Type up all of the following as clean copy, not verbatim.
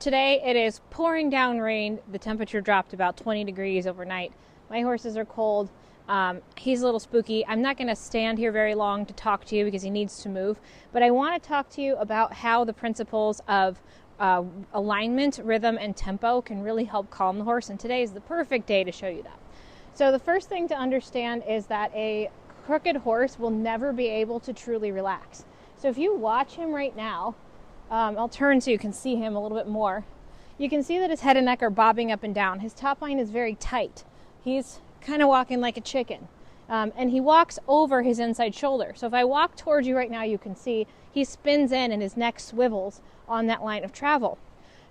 Today it is pouring down rain. The temperature dropped about 20 degrees overnight. My horses are cold. He's a little spooky. I'm not going to stand here very long to talk to you because he needs to move, but I want to talk to you about how the principles of alignment, rhythm, and tempo can really help calm the horse, and today is the perfect day to show you that. So the first thing to understand is that a crooked horse will never be able to truly relax. So if you watch him right now, I'll turn so you can see him a little bit more. You can see that his head and neck are bobbing up and down. His top line is very tight. He's kind of walking like a chicken. And he walks over his inside shoulder. So if I walk towards you right now, you can see he spins in and his neck swivels on that line of travel.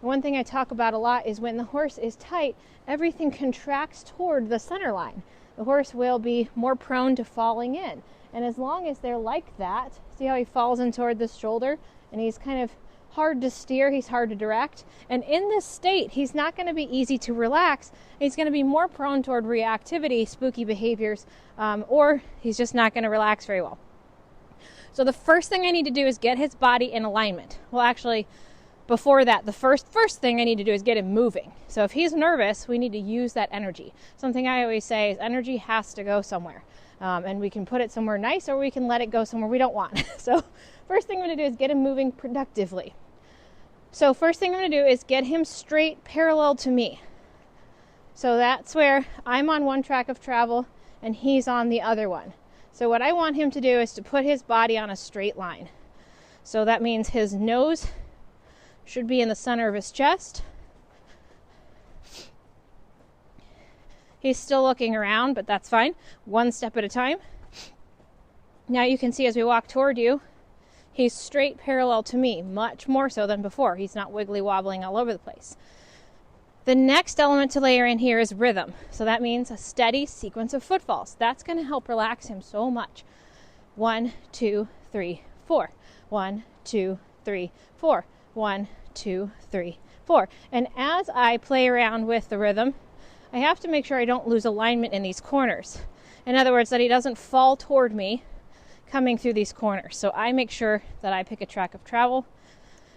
And one thing I talk about a lot is when the horse is tight, everything contracts toward the center line. The horse will be more prone to falling in. And as long as they're like that, see how he falls in toward this shoulder? And he's kind of hard to steer, he's hard to direct. And in this state, he's not going to be easy to relax. He's going to be more prone toward reactivity, spooky behaviors, or he's just not going to relax very well. So the first thing I need to do is get his body in alignment. Well, actually, before that, the first thing I need to do is get him moving. So if he's nervous, we need to use that energy. Something I always say is energy has to go somewhere. And we can put it somewhere nice, or we can let it go somewhere we don't want. So first thing I'm going to do is get him moving productively. So first thing I'm going to do is get him straight parallel to me. So that's where I'm on one track of travel and he's on the other one. So what I want him to do is to put his body on a straight line. So that means his nose should be in the center of his chest. He's still looking around, but that's fine. One step at a time. Now you can see as we walk toward you, he's straight parallel to me, much more so than before. He's not wiggly wobbling all over the place. The next element to layer in here is rhythm. So that means a steady sequence of footfalls. That's going to help relax him so much. 1, 2, 3, 4. 1, 2, 3, 4. 1, 2, 3, 4. And as I play around with the rhythm, I have to make sure I don't lose alignment in these corners. In other words, that he doesn't fall toward me coming through these corners. So I make sure that I pick a track of travel.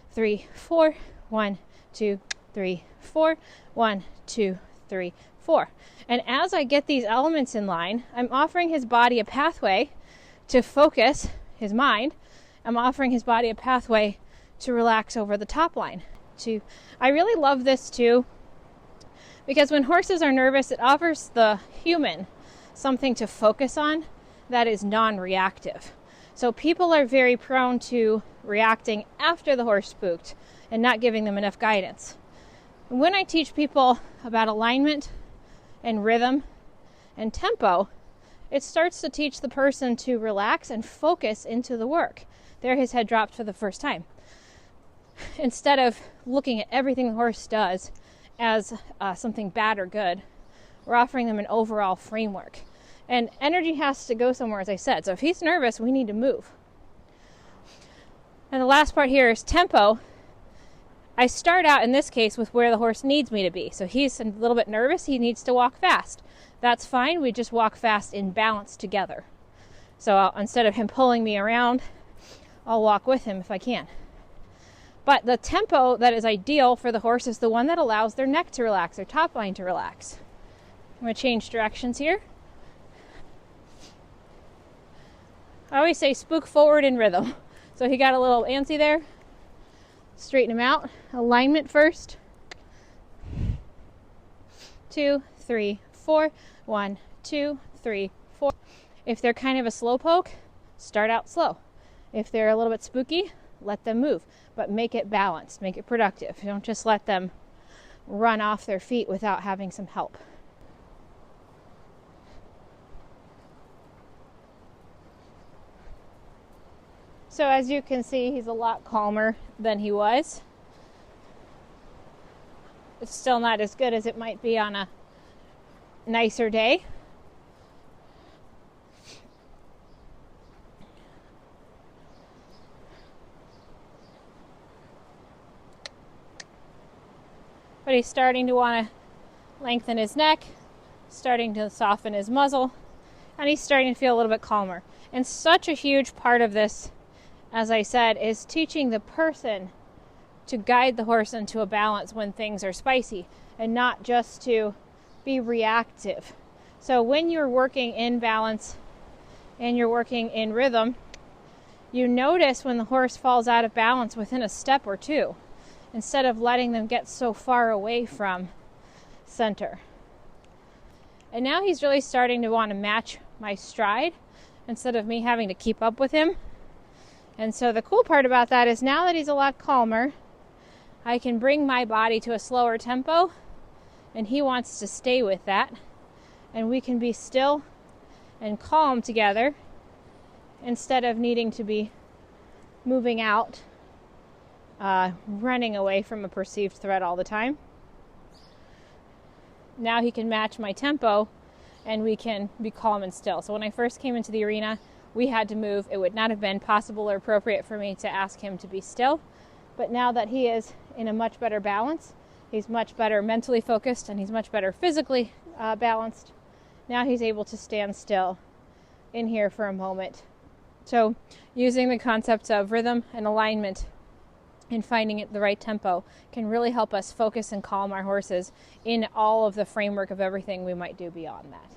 3, 4. 1, 2, 3, 4. 1, 2, 3, 4. And as I get these elements in line, I'm offering his body a pathway to focus his mind. I'm offering his body a pathway to relax over the top line. I really love this too, because when horses are nervous, it offers the human something to focus on that is non-reactive. So people are very prone to reacting after the horse spooked and not giving them enough guidance. When I teach people about alignment and rhythm and tempo, it starts to teach the person to relax and focus into the work. There his head dropped for the first time. Instead of looking at everything the horse does as something bad or good, we're offering them an overall framework. And energy has to go somewhere, as I said. So if he's nervous, we need to move. And the last part here is tempo. I start out in this case with where the horse needs me to be. So he's a little bit nervous. He needs to walk fast. That's fine. We just walk fast in balance together. So instead of him pulling me around, I'll walk with him if I can. But the tempo that is ideal for the horse is the one that allows their neck to relax, their top line to relax. I'm going to change directions here. I always say spook forward in rhythm. So he got a little antsy there. Straighten him out. Alignment first. 2, 3, 4. 1, 2, 3, 4. If they're kind of a slow poke, start out slow. If they're a little bit spooky, let them move. But make it balanced. Make it productive. Don't just let them run off their feet without having some help. So as you can see, he's a lot calmer than he was. It's still not as good as it might be on a nicer day. But he's starting to want to lengthen his neck, starting to soften his muzzle, and he's starting to feel a little bit calmer. And such a huge part of this, as I said, is teaching the person to guide the horse into a balance when things are spicy, and not just to be reactive. So when you're working in balance and you're working in rhythm, you notice when the horse falls out of balance within a step or two, instead of letting them get so far away from center. And now he's really starting to want to match my stride instead of me having to keep up with him. And so the cool part about that is now that he's a lot calmer, I can bring my body to a slower tempo, and he wants to stay with that. And we can be still and calm together instead of needing to be moving out, running away from a perceived threat all the time. Now he can match my tempo and we can be calm and still. So when I first came into the arena, we had to move. It would not have been possible or appropriate for me to ask him to be still. But now that he is in a much better balance, he's much better mentally focused, and he's much better physically balanced, now he's able to stand still in here for a moment. So using the concepts of rhythm and alignment and finding it the right tempo can really help us focus and calm our horses in all of the framework of everything we might do beyond that.